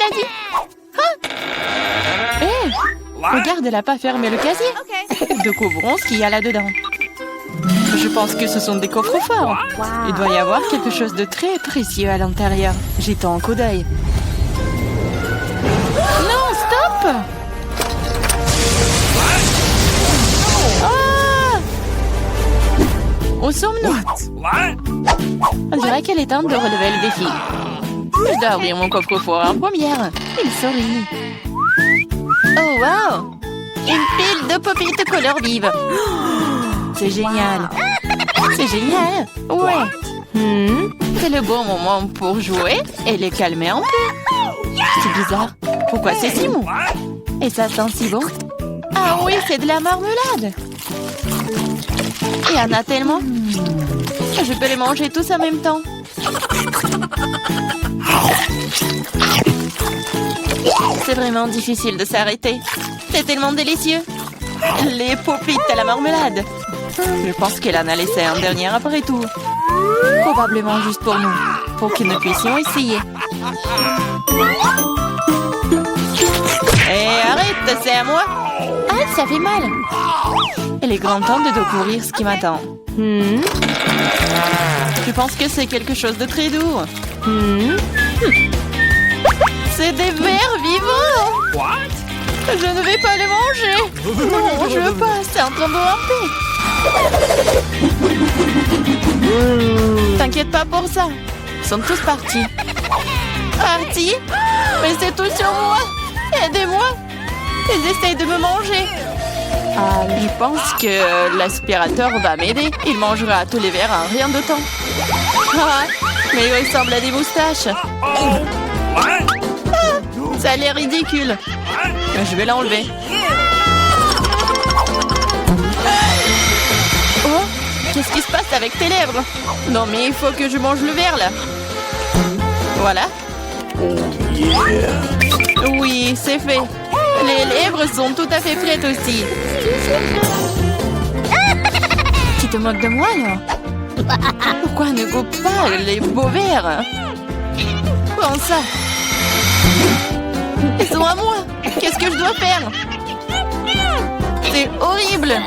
a dit? Ah! Hé! Regarde, elle n'a pas fermé le casier. Découvrons ce qu'il y a là-dedans. Je pense que ce sont des coffres forts. Il doit y avoir quelque chose de très précieux à l'intérieur. Jetons un coup d'œil. Non, stop! Ah! Où sommes-nous? On dirait qu'elle est temps de relever le défi. Je dois ouvrir mon coffre-fort en première. Il sourit. Oh, wow! Une pile de pop-it couleur vive. C'est génial. C'est génial. Ouais. C'est le bon moment pour jouer et les calmer un peu. C'est bizarre. Pourquoi c'est si mou? Et ça sent si bon. Ah oui, c'est de la marmelade. Il y en a tellement. Je peux les manger tous en même temps. C'est vraiment difficile de s'arrêter. C'est tellement délicieux. Les pop-it à la marmelade. Je pense qu'elle en a laissé un dernier après tout. Probablement juste pour nous. Pour que nous puissions essayer. Hé, arrête, c'est à moi. Ah, ça fait mal. Il est grand temps de découvrir ce qui m'attend. Je pense que c'est quelque chose de très doux. C'est des vers vivants. Je ne vais pas les manger. Non, je veux pas. C'est en train de ramper. T'inquiète pas pour ça. Ils sont tous partis. Partis? Mais c'est tout sur moi. Aidez-moi. Ils essayent de me manger. Je pense que l'aspirateur va m'aider. Il mangera tous les verres en rien de temps. Ah, mais il ressemble à des moustaches. Ça a l'air ridicule. Je vais l'enlever. Oh, qu'est-ce qui se passe avec tes lèvres? Non, mais il faut que je mange le verre, là. Voilà. Oui, c'est fait. Les lèvres sont tout à fait prêtes aussi. Tu te moques de moi, là? Pourquoi ne goûte pas les beaux verres? Prends ça. Ils sont à moi. Qu'est-ce que je dois faire? C'est horrible.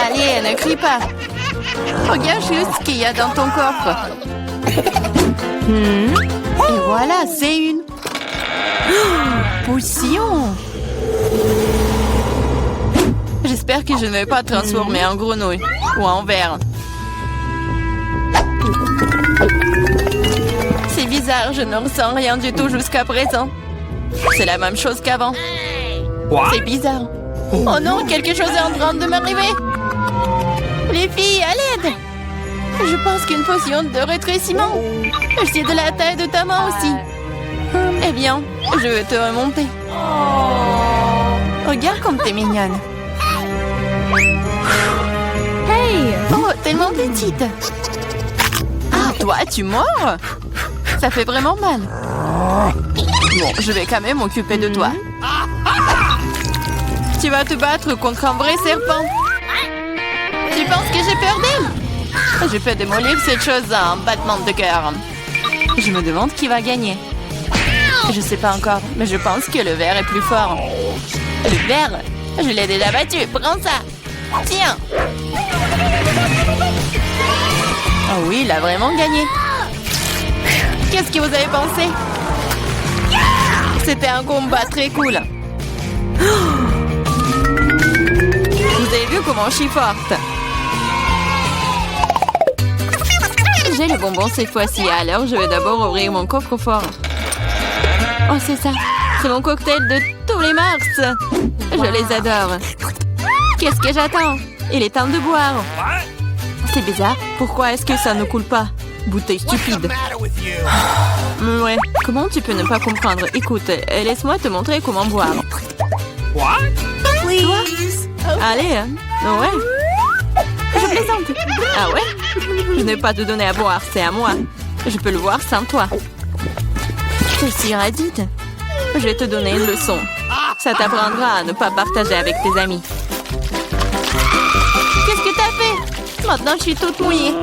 Allez, ne crie pas. Regarde juste ce qu'il y a dans ton coffre. Et voilà, c'est une potion. J'espère que je ne vais pas transformer en grenouille ou en ver. C'est bizarre, je ne ressens rien du tout jusqu'à présent. C'est la même chose qu'avant. C'est bizarre. Oh non, quelque chose est en train de m'arriver. Les filles, à l'aide. Je pense qu'une potion de rétrécissement. C'est de la taille de ta main aussi. Eh bien, je vais te remonter. Regarde comme t'es mignonne. Hey! Oh, tellement petite. Ah, toi, tu mords? Ça fait vraiment mal. Bon, je vais quand même m'occuper de toi. Tu vas te battre contre un vrai serpent. Tu penses que j'ai peur d'elle? Je peux démolir cette chose en battement de cœur. Je me demande qui va gagner. Je sais pas encore, mais je pense que le ver est plus fort. Le ver? Je l'ai déjà battu. Prends ça. Tiens. Oh oui, il a vraiment gagné. Qu'est-ce que vous avez pensé? C'était un combat très cool. Vous avez vu comment je suis forte? J'ai le bonbon cette fois-ci, alors je vais d'abord ouvrir mon coffre-fort. Oh, c'est ça. C'est mon cocktail de tous les mars. Je les adore. Qu'est-ce que j'attends? Il est temps de boire. C'est bizarre. Pourquoi est-ce que ça ne coule pas? Bouteille stupide. Ouais. Comment tu peux ne pas comprendre? Écoute, laisse-moi te montrer comment boire. Toi? Allez, hein? Ouais. Je plaisante. Ah ouais? Je n'ai pas te donner à boire, c'est à moi. Je peux le voir sans toi. Tu es si radite. Je vais te donner une leçon. Ça t'apprendra à ne pas partager avec tes amis. Qu'est-ce que t'as fait? Maintenant, je suis toute mouillée.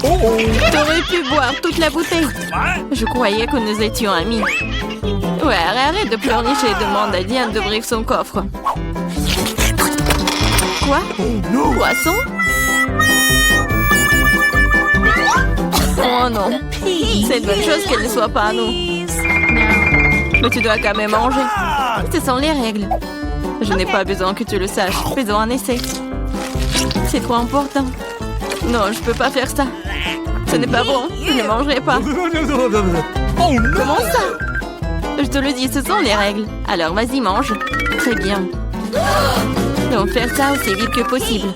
T'aurais pu boire toute la bouteille. Je croyais que nous étions amis. Ouais, arrête de pleurnicher et demande à Diane d'ouvrir son coffre. Quoi? Poisson? Oh non. C'est une bonne chose qu'elle ne soit pas à nous. Mais tu dois quand même manger. Ce sont les règles. Je n'ai pas besoin que tu le saches. Faisons un essai. C'est trop important. Non, je peux pas faire ça. Ce n'est pas bon. Je ne mangerai pas. Comment ça? Je te le dis, ce sont les règles. Alors vas-y, mange. Très bien. Donc faire ça aussi vite que possible.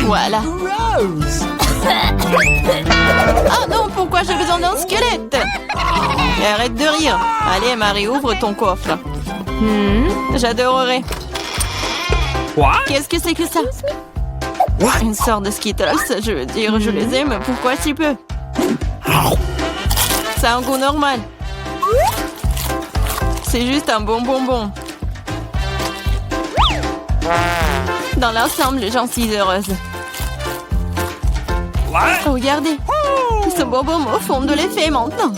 Voilà. Oh non, pourquoi j'ai besoin d'un squelette? Arrête de rire. Allez, Marie, ouvre ton coffre. J'adorerais. Qu'est-ce que c'est que ça? Une sorte de Skittles. Je veux dire, je les aime. Pourquoi si peu? Ça a un goût normal. C'est juste un bon bonbon. Dans l'ensemble, j'en suis heureuse. Regardez. Ce bonbon me fond de l'effet maintenant.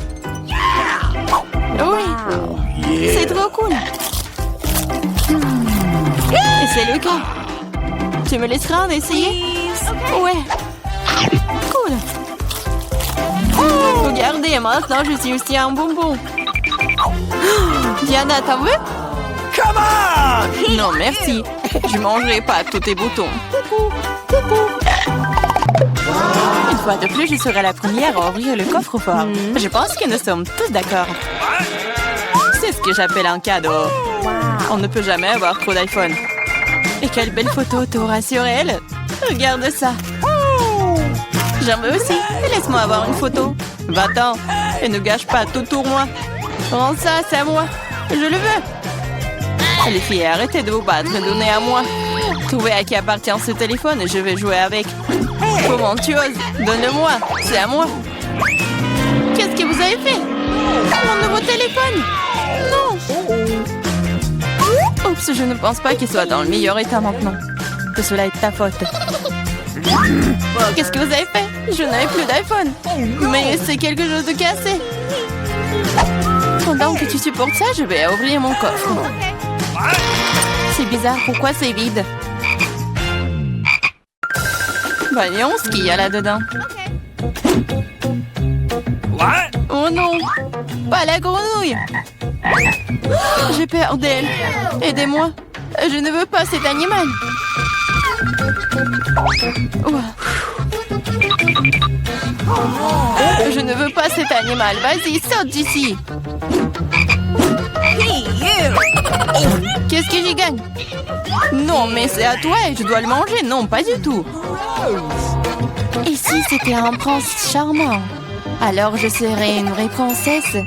Oui. C'est trop cool. Et c'est le cas. Tu me laisseras en essayer? Ouais. Cool. Regardez, maintenant je suis aussi un bonbon. Diana, t'en veux? Non, merci. Je mangerai pas tous tes boutons. Une fois de plus, je serai la première à ouvrir le coffre-fort. Je pense que nous sommes tous d'accord. C'est ce que j'appelle un cadeau. On ne peut jamais avoir trop d'iPhone. Et quelle belle photo t'auras sur elle. Regarde ça. J'en veux aussi. Laisse-moi avoir une photo. Va-t'en. Et ne gâche pas tout pour moi. Rends ça, c'est à moi. Je le veux. Les filles, arrêtez de vous battre. Donnez à moi. Trouvez à qui appartient ce téléphone et je vais jouer avec. Comment tu oses? Donne-le-moi. C'est à moi. Qu'est-ce que vous avez fait? Mon nouveau téléphone? Non. Oups, je ne pense pas qu'il soit dans le meilleur état maintenant. Que cela est de ta faute. Qu'est-ce que vous avez fait? Je n'avais plus d'iPhone. Mais c'est quelque chose de cassé. Pendant que tu supportes ça, je vais ouvrir mon coffre. C'est bizarre, pourquoi c'est vide? Voyons ce qu'il y a là-dedans. Oh non! Pas la grenouille! J'ai peur d'elle. Aidez-moi. Je ne veux pas cet animal. Je ne veux pas cet animal. Vas-y, saute d'ici. Qu'est-ce que j'y gagne? Non, mais c'est à toi et je dois le manger. Non, pas du tout. Et si c'était un prince charmant? Alors je serais une vraie princesse.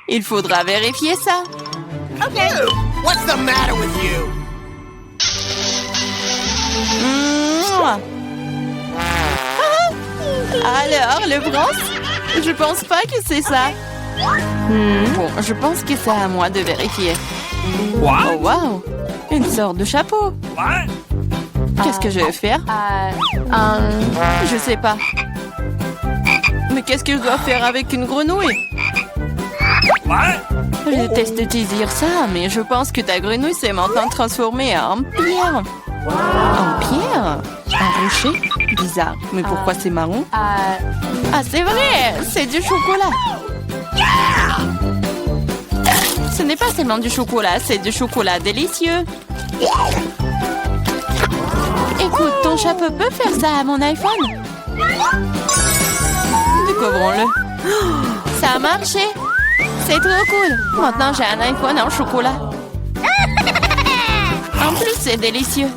Il faudra vérifier ça. Okay. What's the matter with you? Alors, le prince? Je pense pas que c'est ça. Bon, je pense que c'est à moi de vérifier. Oh, wow! Une sorte de chapeau. Qu'est-ce que je vais faire? Je sais pas. Mais qu'est-ce que je dois faire avec une grenouille? Je déteste te dire ça, mais je pense que ta grenouille s'est maintenant transformée en pierre. En pierre? Un rocher? Bizarre. Mais pourquoi c'est marron? Ah, c'est vrai! C'est du chocolat! Ce n'est pas seulement du chocolat, c'est du chocolat délicieux. Écoute, ton chapeau peut faire ça à mon iPhone? Découvrons-le. Ça a marché! C'est trop cool! Maintenant, j'ai un iPhone en chocolat. En plus, c'est délicieux.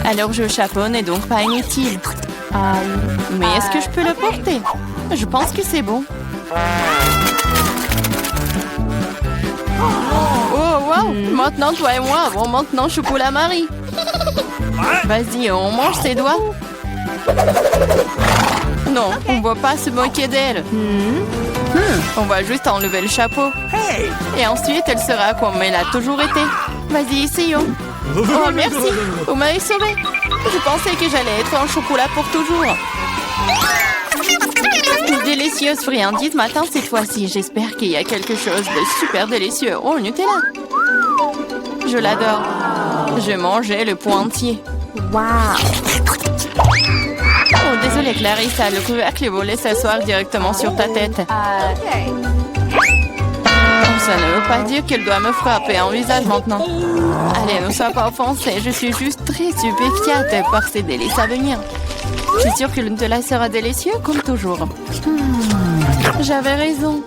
Alors, je chapeau n'est donc pas inutile. Mais est-ce que je peux le porter? Je pense que c'est bon. Oh, wow! Maintenant, toi et moi avons maintenant chocolat Marie. Vas-y, on mange ses doigts. Non, on ne va pas se moquer d'elle. On va juste enlever le chapeau. Et ensuite, elle sera comme elle a toujours été. Vas-y, essayons. Oh, merci. Vous m'avez sauvé. Je pensais que j'allais être en chocolat pour toujours. Délicieuse friandise matin cette fois-ci. J'espère qu'il y a quelque chose de super délicieux. Oh, Nutella. Je l'adore. Je mangeais le pot entier. Wow. Oh, désolée Clarissa, le couvercle volait s'asseoir directement sur ta tête. Ça ne veut pas dire qu'elle doit me frapper en visage maintenant. Allez, ne sois pas offensée. Je suis juste très stupéfiante par ces délices à venir. Je suis sûre que le Nutella sera délicieux comme toujours. J'avais raison.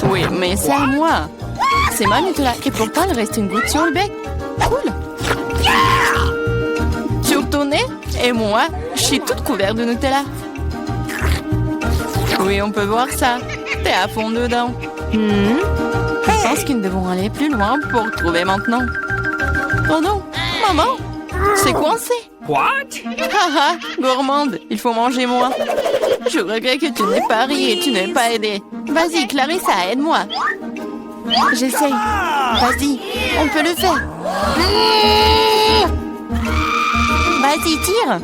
Oui, mais c'est à moi. C'est ma Nutella et pourtant il reste une goutte sur le bec. Cool. Sur ton nez et moi, je suis toute couverte de Nutella. Oui, on peut voir ça. T'es à fond dedans. Je pense que nous devons aller plus loin pour trouver maintenant. Oh non, maman, c'est coincé. What? Haha, gourmande, il faut manger moins. Je regrette que tu n'aies pas ri et tu n'aies pas aidé. Vas-y, Clarissa, aide-moi. J'essaye. Vas-y, on peut le faire. Vas-y, tire.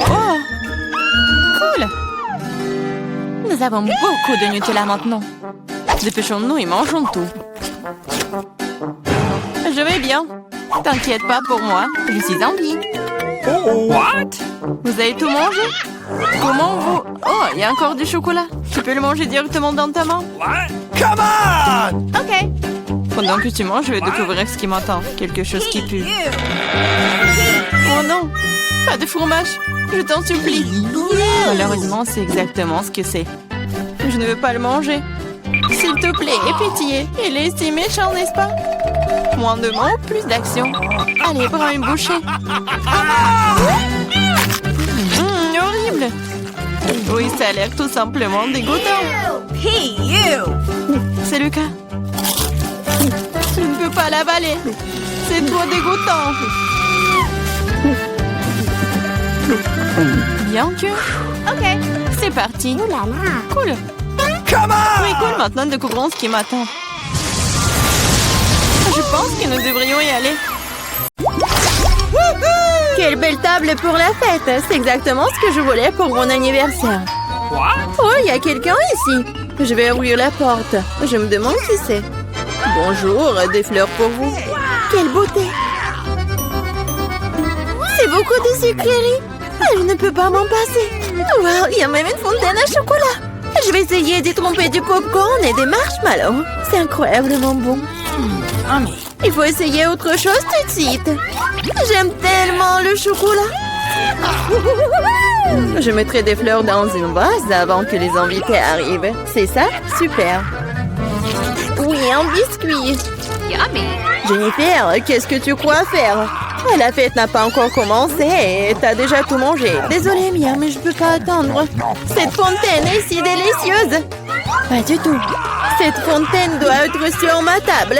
Oh, cool. Nous avons beaucoup de Nutella maintenant. Dépêchons-nous et mangeons tout. Je vais bien. T'inquiète pas pour moi, je suis en vie. What? Vous avez tout mangé? Comment vous... Oh, il y a encore du chocolat. Tu peux le manger directement dans ta main? What? Come on! Ok. Pendant que tu manges, je vais découvrir ce qui m'attend. Quelque chose qui pue. Oh non, pas de fromage. Je t'en supplie. Malheureusement, c'est exactement ce que c'est. Je ne veux pas le manger. S'il te plaît, aie pitié. Il est si méchant, n'est-ce pas? Moins de mots, plus d'action. Allez, prends une bouchée. Horrible. Oui, ça a l'air tout simplement dégoûtant. C'est le cas. Je ne peux pas l'avaler. C'est trop dégoûtant. Bien que... Ok, c'est parti. Cool. Come on! Oui, cool. Maintenant, découvrons ce qui m'attend. Je pense que nous devrions y aller. Quelle belle table pour la fête. C'est exactement ce que je voulais pour mon anniversaire. What? Oh, il y a quelqu'un ici. Je vais ouvrir la porte. Je me demande qui c'est. Bonjour, des fleurs pour vous. Quelle beauté. C'est beaucoup de sucreries. Je ne peux pas m'en passer. Wow, il y a même une fontaine à chocolat. Je vais essayer d'y tromper du popcorn et des marshmallows. C'est incroyablement bon. Il faut essayer autre chose tout de suite. J'aime tellement le chocolat. Je mettrai des fleurs dans une vase avant que les invités arrivent. C'est ça? Super. Oui, un biscuit. Jennifer, qu'est-ce que tu crois faire? La fête n'a pas encore commencé et t'as déjà tout mangé. Désolée, Mia, mais je peux pas attendre. Cette fontaine est si délicieuse. Pas du tout. Cette fontaine doit être sur ma table.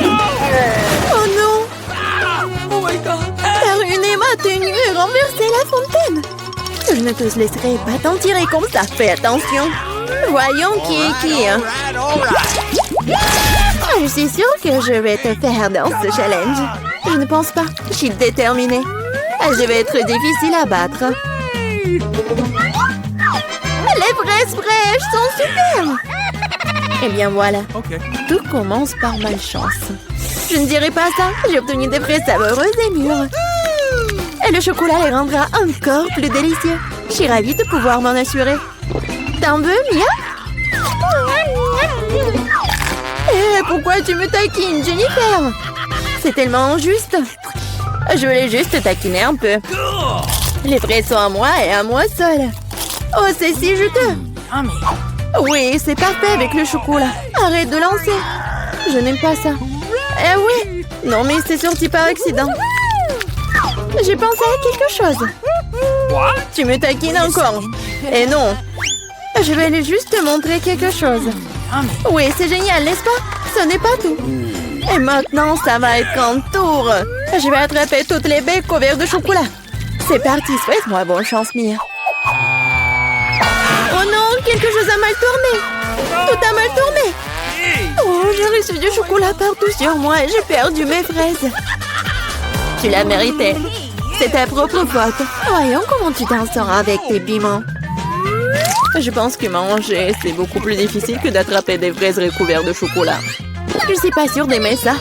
Oh non! Oh my God! T'as ruiné ma tenue et renversé la fontaine. Je ne te laisserai pas t'en tirer comme ça. Fais attention. Voyons qui est qui. Je suis sûre que je vais te faire dans ce challenge. Je ne pense pas. Je suis déterminée. Je vais être difficile à battre. Les fraises fraîches sont super. Eh bien voilà. Tout commence par malchance. Je ne dirai pas ça. J'ai obtenu des fraises savoureuses et mûres. Et le chocolat les rendra encore plus délicieux. Je suis ravie de pouvoir m'en assurer. T'en veux, Mia? Eh, pourquoi tu me taquines, Jennifer? C'est tellement injuste. Je voulais juste taquiner un peu. Les fraises sont à moi et à moi seule. Oh, c'est si juteux. Oui, c'est parfait avec le chocolat. Arrête de lancer. Je n'aime pas ça. Eh oui. Non, mais c'est sorti par accident. J'ai pensé à quelque chose. Tu me taquines encore. Eh non. Je vais aller juste te montrer quelque chose. Oui, c'est génial, n'est-ce pas? Ce n'est pas tout. Et maintenant, ça va être un tour. Je vais attraper toutes les baies couvertes de chocolat. C'est parti, souhaite-moi bonne chance, Mia. Oh non, quelque chose a mal tourné. Tout a mal tourné. Oh, j'ai reçu du chocolat partout sur moi et j'ai perdu mes fraises. Tu l'as mérité. C'est ta propre faute. Voyons comment tu t'en sors avec tes piments. Je pense que manger, c'est beaucoup plus difficile que d'attraper des fraises recouvertes de chocolat. Je suis pas sûre d'aimer ça.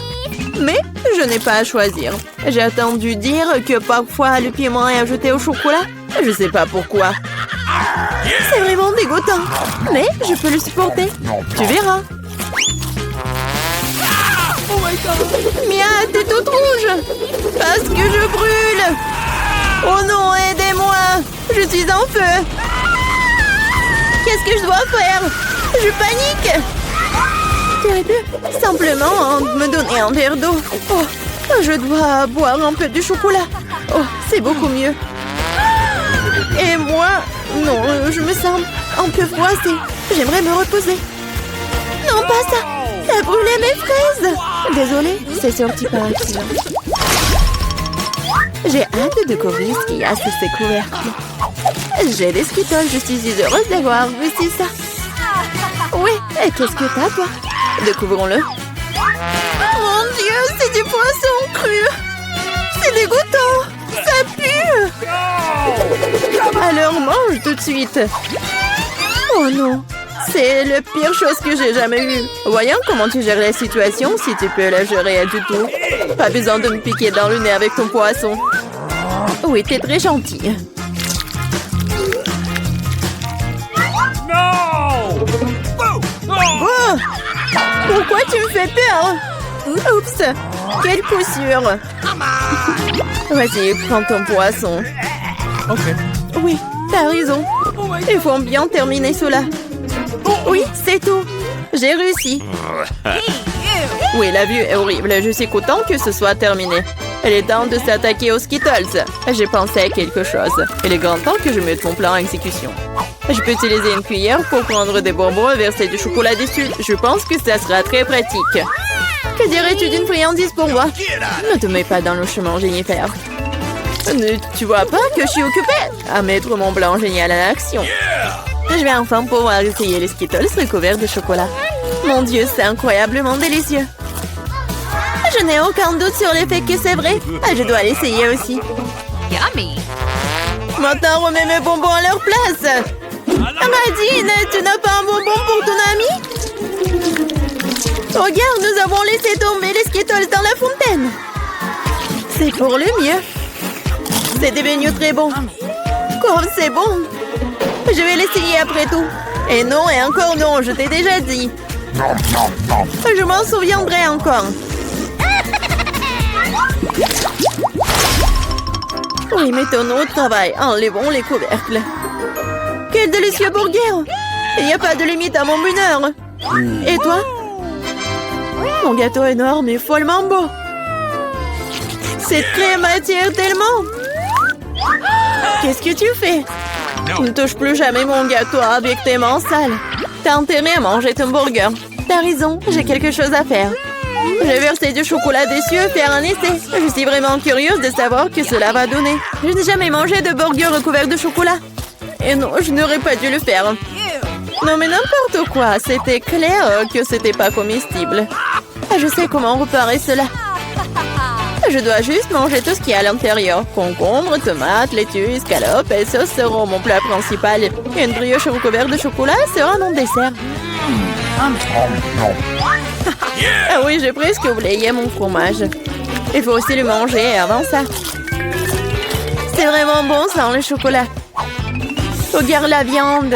Mais je n'ai pas à choisir. J'ai entendu dire que parfois le piment est ajouté au chocolat. Je sais pas pourquoi. C'est vraiment dégoûtant. Mais je peux le supporter. Tu verras. Oh my God. Mia, t'es toute rouge. Parce que je brûle. Oh non, aidez-moi. Je suis en feu. Qu'est-ce que je dois faire? Je panique. Tu aurais pu simplement me donner un verre d'eau. Oh, je dois boire un peu de chocolat. Oh, c'est beaucoup mieux. Et moi, non, je me sens un peu froissée. J'aimerais me reposer. Non, pas ça. Ça a brûlé mes fraises. Désolée, c'est sorti par accident. J'ai hâte de découvrir ce qu'il y a sous ces couvercles. J'ai des Skittles, je suis si heureuse d'avoir réussi ça. Oui, et qu'est-ce que t'as, toi? Découvrons-le. Mon Dieu, c'est du poisson cru. C'est dégoûtant. Ça pue. Alors mange tout de suite. Oh non, c'est la pire chose que j'ai jamais vue. Voyons comment tu gères la situation, si tu peux la gérer du tout. Pas besoin de me piquer dans le nez avec ton poisson. Oui, t'es très gentille. Oh! Pourquoi tu me fais peur? Oups! Quelle poussure! Vas-y, prends ton poisson. Ok. Oui, t'as raison. Il faut bien terminer cela. Oui, c'est tout. J'ai réussi. Oui, la vue est horrible. Je suis content que ce soit terminé. Il est temps de s'attaquer aux Skittles. J'ai pensé à quelque chose. Il est grand temps que je mette mon plan en exécution. Je peux utiliser une cuillère pour prendre des bonbons et verser du chocolat dessus. Je pense que ça sera très pratique. Que dirais-tu d'une friandise pour moi? Ne te mets pas dans le chemin, Jennifer. Tu vois pas que je suis occupée à mettre mon blanc génial en action. Je vais enfin pouvoir essayer les Skittles recouverts de chocolat. Mon Dieu, c'est incroyablement délicieux. Je n'ai aucun doute sur le fait que c'est vrai. Je dois l'essayer aussi. Yummy! Maintenant, remets mes bonbons à leur place. Nadine, tu n'as pas un bonbon pour ton ami? Regarde, nous avons laissé tomber les Skittles dans la fontaine. C'est pour le mieux. C'est devenu très bon. Comme c'est bon. Je vais l'essayer après tout. Et non, et encore non, je t'ai déjà dit. Je m'en souviendrai encore. Oui, mettons-nous au travail. Enlevons les couvercles. Quel délicieux burger! Il n'y a pas de limite à mon bonheur. Et toi? Mon gâteau est énorme et follement beau. Cette crème attire tellement. Qu'est-ce que tu fais? Ne touche plus jamais mon gâteau avec tes mains sales. T'as intérêt à manger ton burger. T'as raison, j'ai quelque chose à faire. Je vais verser du chocolat dessus et faire un essai. Je suis vraiment curieuse de savoir ce que cela va donner. Je n'ai jamais mangé de burger recouvert de chocolat. Et non, je n'aurais pas dû le faire. Non mais n'importe quoi, c'était clair que c'était pas comestible. Je sais comment réparer cela. Je dois juste manger tout ce qu'il y a à l'intérieur. Concombre, tomates, laitue, escalope et sauce seront mon plat principal. Et une brioche recouverte de chocolat sera mon dessert. Ah oui, j'ai presque oublié mon fromage. Il faut aussi le manger avant ça. C'est vraiment bon sans le chocolat. Regarde la viande.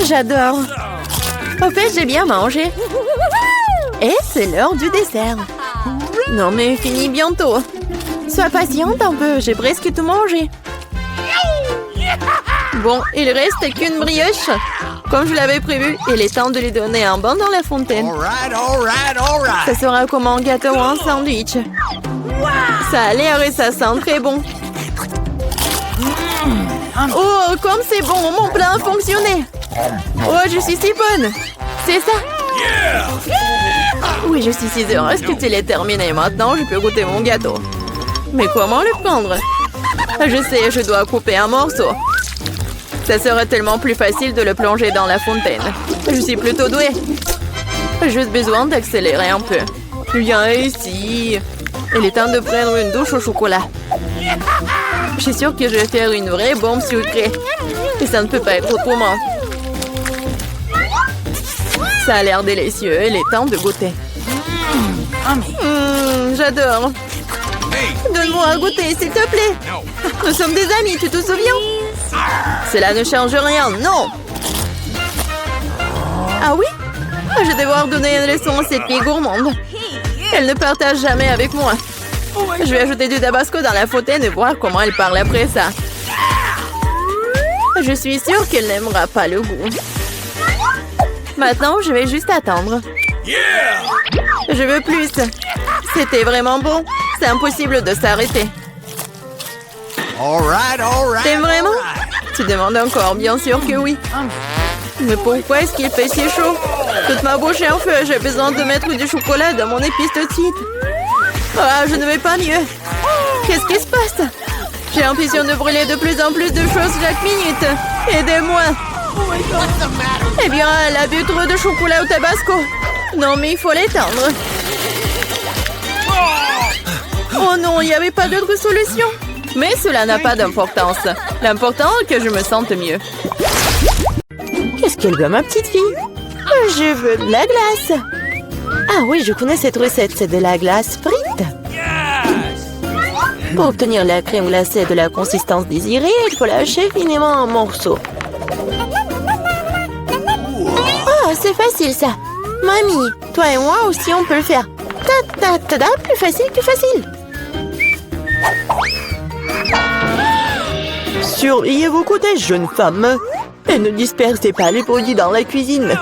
J'adore. Au fait, j'ai bien mangé. Et c'est l'heure du dessert. Non mais fini bientôt. Sois patiente un peu, j'ai presque tout mangé. Bon, il reste qu'une brioche. Comme je l'avais prévu, il est temps de lui donner un bain dans la fontaine. Ça sera comme un gâteau ou un sandwich. Ça a l'air et ça sent très bon. Oh, comme c'est bon, mon plan a fonctionné. Oh, je suis si bonne. C'est ça? Oui, je suis si heureuse que tu l'aies terminé. Maintenant, je peux goûter mon gâteau. Mais comment le prendre? Je sais, je dois couper un morceau. Ça serait tellement plus facile de le plonger dans la fontaine. Je suis plutôt douée. Juste besoin d'accélérer un peu. Viens ici. Il est temps de prendre une douche au chocolat. Je suis sûre que je vais faire une vraie bombe sucrée. Et ça ne peut pas être autrement. Ça a l'air délicieux. Il est temps de goûter. J'adore. Donne-moi à goûter, s'il te plaît. Nous sommes des amis, tu te souviens? Cela ne change rien, non. Ah oui? Je vais devoir donner une leçon à cette fille gourmande. Elle ne partage jamais avec moi. Je vais ajouter du tabasco dans la fontaine et voir comment elle parle après ça. Je suis sûre qu'elle n'aimera pas le goût. Maintenant, je vais juste attendre. Je veux plus. C'était vraiment bon. C'est impossible de s'arrêter. T'aimes vraiment? Tu demandes encore, bien sûr que oui. Mais pourquoi est-ce qu'il fait si chaud? Toute ma bouche est en feu. J'ai besoin de mettre du chocolat dans mon épice tout de suite. Ah, je ne vais pas mieux. Qu'est-ce qui se passe? J'ai l'impression de brûler de plus en plus de choses chaque minute. Aidez-moi. Eh bien, elle a bu trop de chocolat au tabasco. Non, mais il faut l'éteindre. Oh non, il n'y avait pas d'autre solution. Mais cela n'a pas d'importance. L'important est que je me sente mieux. Qu'est-ce qu'elle veut, ma petite fille? Je veux de la glace. Ah oui, je connais cette recette. C'est de la glace frite. Pour obtenir la crème glacée de la consistance désirée, il faut lâcher finement en morceaux. Oh, c'est facile ça. Mamie, toi et moi aussi, on peut le faire. Ta-ta-ta-ta, plus facile, plus facile. Surveillez vos côtés, jeune femme. Et ne dispersez pas les produits dans la cuisine.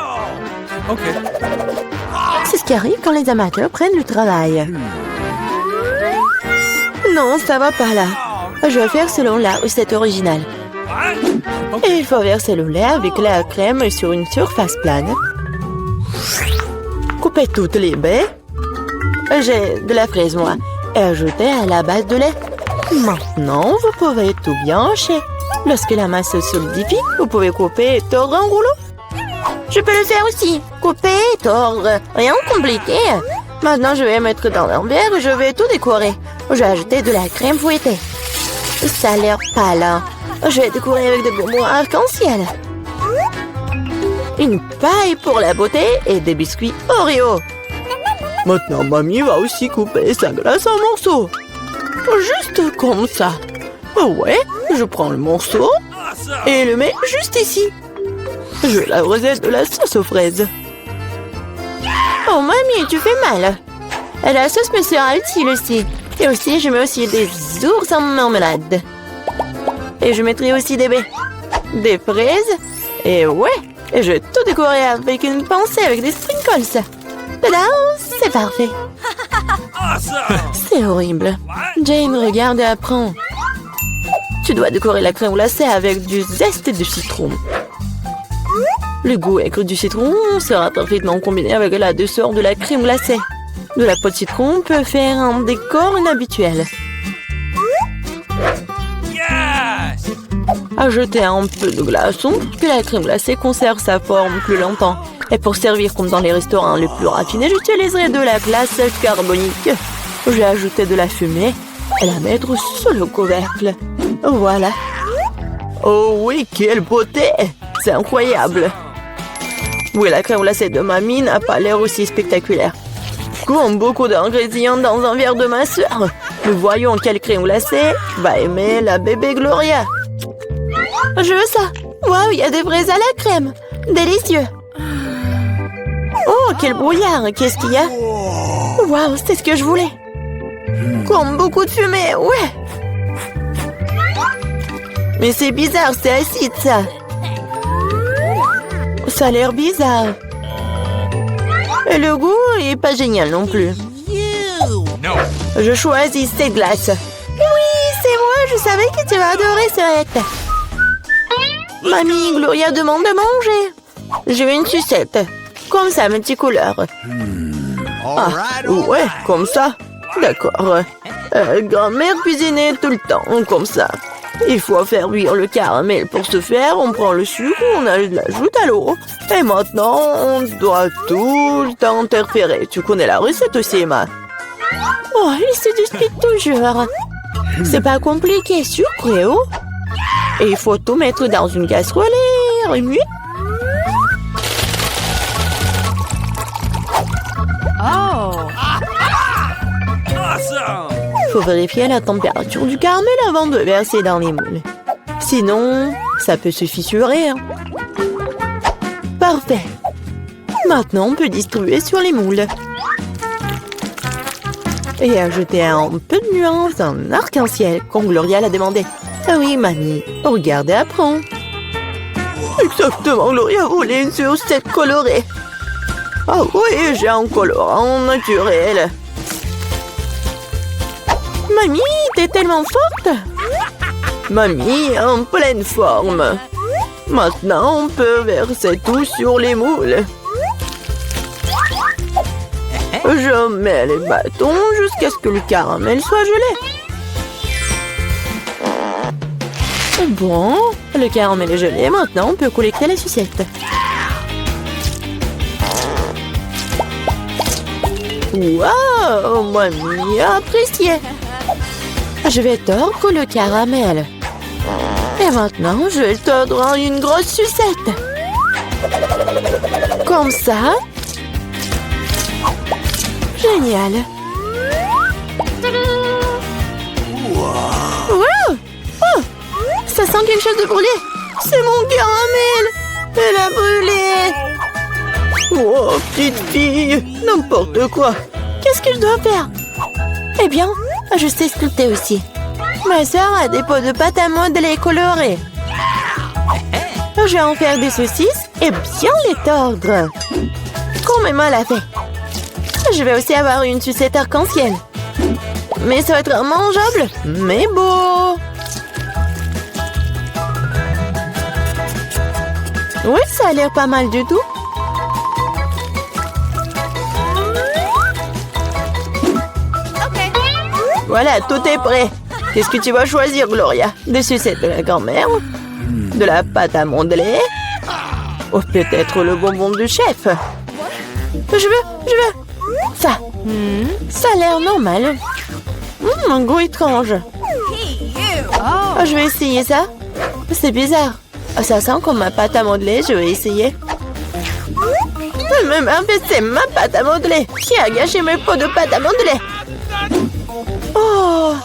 C'est ce qui arrive quand les amateurs prennent du travail. Non, ça va pas là. Je vais faire selon la recette originale. Et il faut verser le lait avec la crème sur une surface plane. Coupez toutes les baies. J'ai de la fraise, moi. Et ajoutez à la base de lait. Maintenant, vous pouvez tout bien hacher. Lorsque la masse se solidifie, vous pouvez couper et tordre en rouleau. Je peux le faire aussi. Couper et tordre. Rien de compliqué. Maintenant, je vais mettre dans un verre et je vais tout décorer. Je vais ajouter de la crème fouettée. Ça a l'air pâle. Je vais décorer avec des bonbons arc-en-ciel. Une paille pour la beauté et des biscuits Oreo. Maintenant, mamie va aussi couper sa glace en morceaux. Juste comme ça. Ouais, je prends le morceau et le mets juste ici. Je vais l'arroser de la sauce aux fraises. Oh, mamie, tu fais mal. La sauce me sera utile aussi. Et aussi, je mets aussi des ours en marmelade. Et je mettrai aussi des baies. Des fraises. Et ouais, et je vais tout décorer avec une pincée avec des sprinkles. Tada, c'est parfait. C'est horrible. Jane, regarde et apprends. Tu dois décorer la crème glacée avec du zeste de citron. Le goût aigre du citron sera parfaitement combiné avec la douceur de la crème glacée. De la peau de citron peut faire un décor inhabituel. Ajoutez un peu de glaçon, puis la crème glacée conserve sa forme plus longtemps. Et pour servir comme dans les restaurants les plus raffinés, j'utiliserai de la glace carbonique. Je vais ajouter de la fumée et la mettre sur le couvercle. Voilà. Oh oui, quelle beauté! C'est incroyable. Oui, la crème glacée de mamie n'a pas l'air aussi spectaculaire. Comme beaucoup d'ingrédients dans un verre de ma soeur. Nous voyons quelle crème glacée va aimer la bébé Gloria. Je veux ça. Waouh, il y a des fraises à la crème. Délicieux. Oh, quel brouillard. Qu'est-ce qu'il y a? Waouh, c'est ce que je voulais. Comme beaucoup de fumée, ouais. Mais c'est bizarre, c'est acide, ça. Ça a l'air bizarre. Et le goût est pas génial non plus. Je choisis cette glace. Oui, c'est moi, je savais que tu vas adorer cette. Mamie, Gloria demande de manger. Je veux une sucette. Comme ça, mes petites couleurs. Ah, ouais, comme ça. D'accord. Grand-mère cuisinait tout le temps, comme ça. Il faut faire cuire le caramel. Pour ce faire, on prend le sucre, on l'ajoute à l'eau. Et maintenant, on doit tout le temps interférer. Tu connais la recette aussi, Emma? Oh, il se dispute toujours. C'est pas compliqué, sucré, oh. Et il faut tout mettre dans une casserole et remuer. Awesome! Faut vérifier la température du caramel avant de verser dans les moules. Sinon, ça peut se fissurer. Hein. Parfait. Maintenant, on peut distribuer sur les moules. Et ajouter un peu de nuance en arc-en-ciel, comme Gloria l'a demandé. Ah oui, mamie, regardez apprend. Exactement, Gloria voulait une sucette colorée. Ah oui, j'ai un colorant naturel. Mamie, t'es tellement forte. Mamie, en pleine forme. Maintenant, on peut verser tout sur les moules. Je mets les bâtons jusqu'à ce que le caramel soit gelé. Bon, le caramel est gelé. Maintenant, on peut collecter les sucettes. Waouh, mamie a apprécié. Je vais tordre le caramel. Et maintenant, je vais le tordre en une grosse sucette. Comme ça. Génial. Wow. Oh, ça sent quelque chose de brûlé. C'est mon caramel. Elle a brûlé. Oh, petite fille. N'importe quoi. Qu'est-ce que je dois faire? Eh bien, je sais sculpter aussi. Ma sœur a des pots de pâte à modeler colorés. Je vais en faire des saucisses et bien les tordre. Comme Emma l'a fait. Je vais aussi avoir une sucette arc-en-ciel. Mais ça va être mangeable, mais beau. Oui, ça a l'air pas mal du tout. Voilà, tout est prêt. Qu'est-ce que tu vas choisir, Gloria? Des sucettes de la grand-mère? De la pâte à modeler? Ou peut-être le bonbon du chef? Je veux. Ça. Ça a l'air normal. Un goût étrange. Je vais essayer ça. C'est bizarre. Ça sent comme ma pâte à modeler. Je vais essayer. Mais en fait, c'est ma pâte à modeler. Qui a gâché mes pots de pâte à modeler? Oh,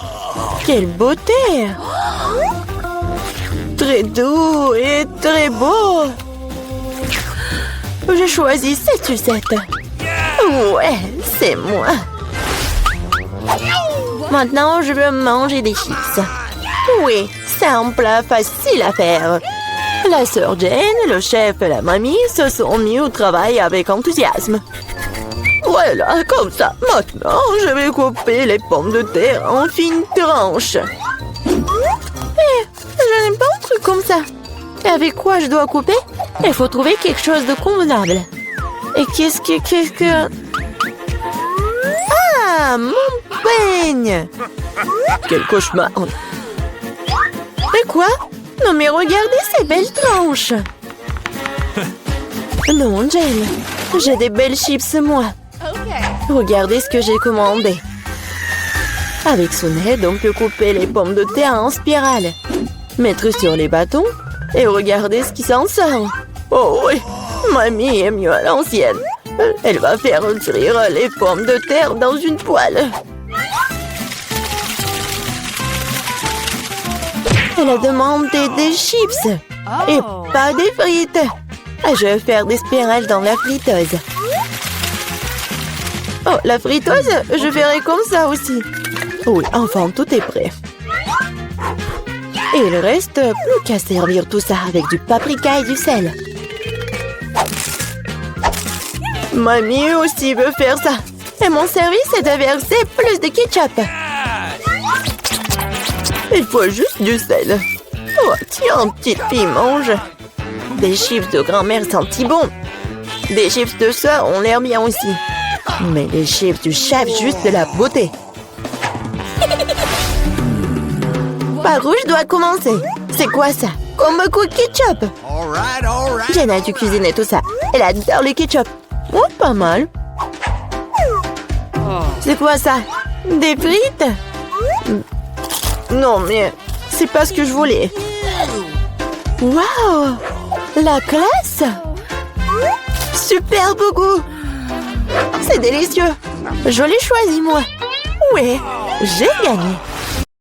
quelle beauté! Très doux et très beau. J'ai choisi cette sucette. Ouais, c'est moi. Maintenant, je veux manger des chips. Oui, c'est un plat facile à faire. La sœur Jane, le chef et la mamie se sont mis au travail avec enthousiasme. Voilà, comme ça. Maintenant, je vais couper les pommes de terre en fines tranches. Je n'aime pas un truc comme ça. Et avec quoi je dois couper? Il faut trouver quelque chose de convenable. Et qu'est-ce que... Ah, mon peigne! Quel cauchemar! Et quoi? Non mais regardez ces belles tranches! Non, Jane, j'ai des belles chips, moi. Regardez ce que j'ai commandé. Avec son aide, on peut couper les pommes de terre en spirale, mettre sur les bâtons et regardez ce qui s'en sort. Oh oui, mamie est mieux à l'ancienne. Elle va faire frire les pommes de terre dans une poêle. Elle a demandé des chips et pas des frites. Je vais faire des spirales dans la friteuse. Oh, la friteuse, je ferai comme ça aussi. Oui, enfin, tout est prêt. Et il ne reste plus qu'à servir tout ça avec du paprika et du sel. Mamie aussi veut faire ça. Et mon service est de verser plus de ketchup. Il faut juste du sel. Oh, tiens, petite fille, mange. Des chips de grand-mère sentent si bon. Des chips de soeur ont l'air bien aussi. Mais les chips du chef, juste de la beauté. Par où je dois commencer? C'est quoi ça? Comme beaucoup de ketchup. Jenna a dû cuisiner tout ça. Elle adore le ketchup. Oh, pas mal. C'est quoi ça? Des frites? Non, mais c'est pas ce que je voulais. Waouh! La classe! Super beau goût! C'est délicieux! Je l'ai choisi, moi! Ouais, j'ai gagné!